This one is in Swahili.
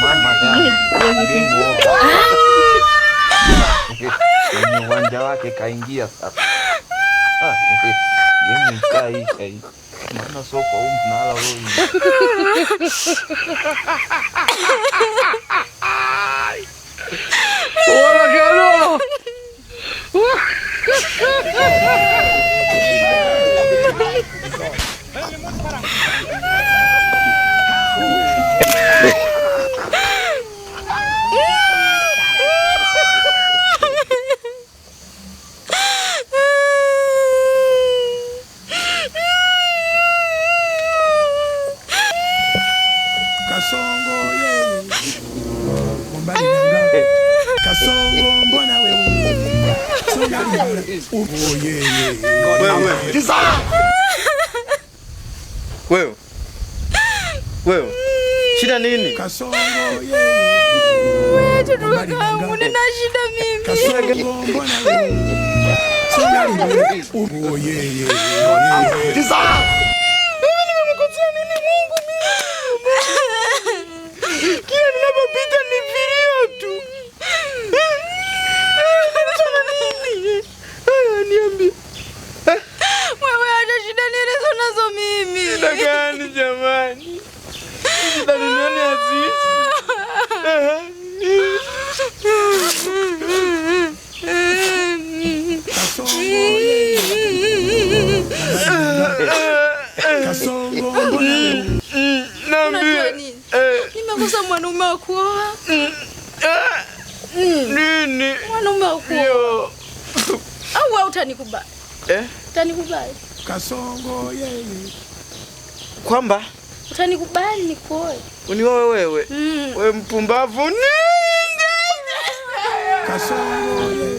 Mama ya kwenye uwanja wake kaingia sasa. Gemi kaisha hii. Maana sofa huko mnala wewe. Wala galo. Kasongo yeye Mbali nanga Kasongo mbona wewe Songa yeye Wewe shida nini? Kasongo yeye Tutukamu nina shida mimi. Kasongo mbona wewe Songa yeye Nimemkosea nini Mungu mimi? Kila ninapopita ni vilio tu. Sana nini? Niambie. Wewe acha shida nielezo nazo mimi. Shida gani jamani? Shida ni nani Azizi? Kasongo mbona Niambie. Nimekosa mwanaume wa kuoa. Nini? Mwanaume wa kuoa. Au utanikubali? Utanikubali? Kasongo yeye Kwamba Utanikubali nikuoe? unioe wewe? Wewe mpumbavu nini? Kasongo yeye